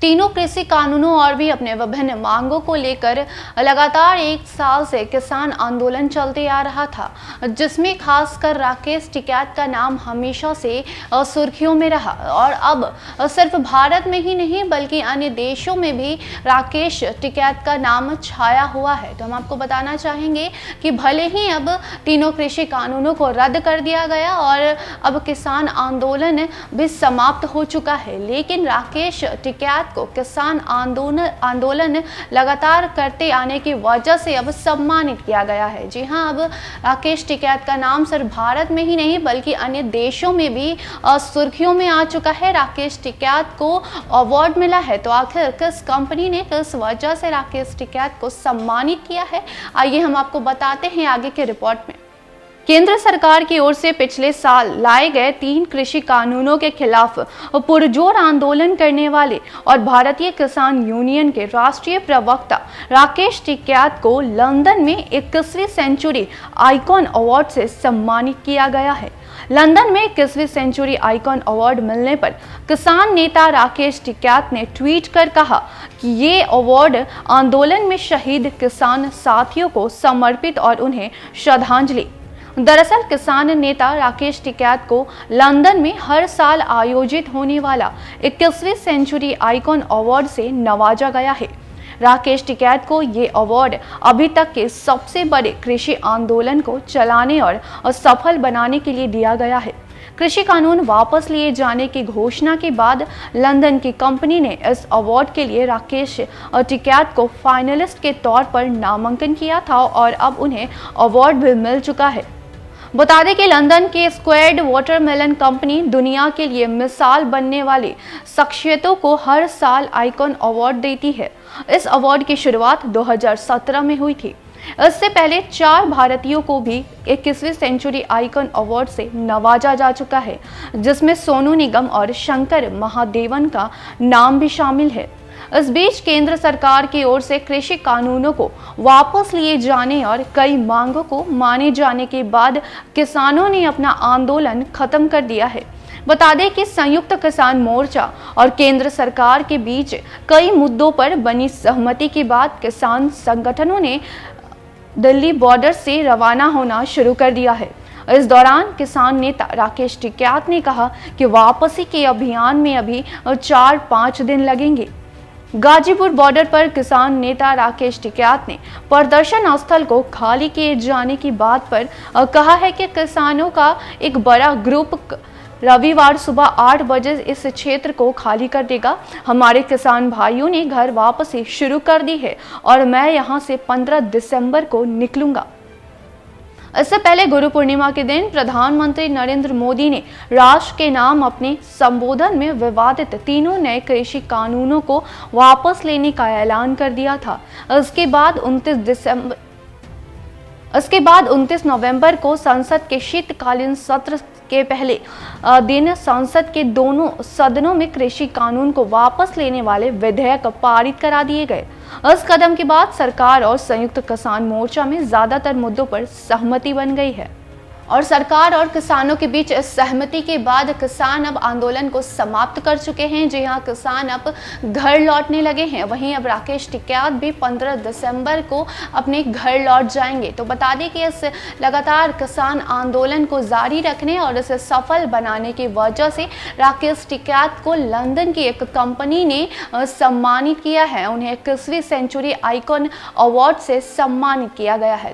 तीनों कृषि कानूनों और भी अपने विभिन्न मांगों को लेकर लगातार 1 साल से किसान आंदोलन चलते आ रहा था, जिसमें खासकर राकेश टिकैत का नाम हमेशा से सुर्खियों में रहा। और अब सिर्फ भारत में ही नहीं बल्कि अन्य देशों में भी राकेश टिकैत का नाम छाया हुआ है। तो हम आपको बताना चाहेंगे कि भले ही अब तीनों कृषि कानूनों को रद्द कर दिया गया और अब किसान आंदोलन भी समाप्त हो चुका है, लेकिन राकेश टिकैत को किसान आंदोलन लगातार करते आने की वजह से अब सम्मानित किया गया है। जी हां, अब राकेश टिकैत का नाम सिर्फ भारत में ही नहीं बल्कि अन्य देशों में भी सुर्खियों में आ चुका है। राकेश टिकैत को अवार्ड मिला है, तो आखिर किस कंपनी ने किस वजह से राकेश टिकैत को सम्मानित किया है, आइए हम आपको बताते हैं आगे के रिपोर्ट में। केंद्र सरकार की ओर से पिछले साल लाए गए 3 कृषि कानूनों के खिलाफ पुरजोर आंदोलन करने वाले और भारतीय किसान यूनियन के राष्ट्रीय प्रवक्ता राकेश टिकैत को लंदन में 21वीं सेंचुरी आइकॉन अवार्ड से सम्मानित किया गया है। लंदन में 21वीं सेंचुरी आइकॉन अवार्ड मिलने पर किसान नेता राकेश टिकैत ने ट्वीट कर कहा कि ये अवार्ड आंदोलन में शहीद किसान साथियों को समर्पित और उन्हें श्रद्धांजलि। दरअसल किसान नेता राकेश टिकैत को लंदन में हर साल आयोजित होने वाला 21वीं सेंचुरी आइकॉन अवार्ड से नवाजा गया है। राकेश टिकैत को ये अवार्ड अभी तक के सबसे बड़े कृषि आंदोलन को चलाने और सफल बनाने के लिए दिया गया है। कृषि कानून वापस लिए जाने की घोषणा के बाद लंदन की कंपनी ने इस अवार्ड के लिए राकेश टिकैत को फाइनलिस्ट के तौर पर नामांकन किया था और अब उन्हें अवार्ड भी मिल चुका है। बता दें कि लंदन के स्क्वायर्ड वाटरमेलन कंपनी दुनिया के लिए मिसाल बनने वाली शख्सियतों को हर साल आइकॉन अवार्ड देती है। इस अवार्ड की शुरुआत 2017 में हुई थी। इससे पहले 4 भारतीयों को भी 21वीं सेंचुरी आइकॉन अवार्ड से नवाजा जा चुका है, जिसमें सोनू निगम और शंकर महादेवन का नाम भी शामिल है। इस बीच केंद्र सरकार की ओर से कृषि कानूनों को वापस लिए जाने और कई मांगों को माने जाने के बाद किसानों ने अपना आंदोलन खत्म कर दिया है। बता दें कि संयुक्त किसान मोर्चा और केंद्र सरकार के बीच कई मुद्दों पर बनी सहमति के बाद किसान संगठनों ने दिल्ली बॉर्डर से रवाना होना शुरू कर दिया है। इस दौरान किसान नेता राकेश टिकैत ने कहा कि वापसी के अभियान में अभी 4-5 दिन लगेंगे। गाजीपुर बॉर्डर पर किसान नेता राकेश टिकैत ने प्रदर्शन स्थल को खाली किए जाने की बात पर कहा है कि किसानों का एक बड़ा ग्रुप रविवार सुबह 8 बजे इस क्षेत्र को खाली कर देगा। हमारे किसान भाइयों ने घर वापसी शुरू कर दी है और मैं यहां से 15 दिसंबर को निकलूंगा। इससे पहले गुरु पूर्णिमा के दिन प्रधानमंत्री नरेंद्र मोदी ने राष्ट्र के नाम अपने संबोधन में विवादित 3 नए कृषि कानूनों को वापस लेने का ऐलान कर दिया था। इसके बाद 29 नवंबर को संसद के शीतकालीन सत्र के पहले दिन संसद के दोनों सदनों में कृषि कानून को वापस लेने वाले विधेयक पारित करा दिए गए। इस कदम के बाद सरकार और संयुक्त किसान मोर्चा में ज्यादातर मुद्दों पर सहमति बन गई है और सरकार और किसानों के बीच इस सहमति के बाद किसान अब आंदोलन को समाप्त कर चुके हैं। जी हां, किसान अब घर लौटने लगे हैं। वहीं अब राकेश टिकैत भी 15 दिसंबर को अपने घर लौट जाएंगे। तो बता दें कि इस लगातार किसान आंदोलन को जारी रखने और इसे सफल बनाने की वजह से राकेश टिकैत को लंदन की एक कंपनी ने सम्मानित किया है। उन्हें 21वीं सेंचुरी आइकॉन अवार्ड से सम्मानित किया गया है।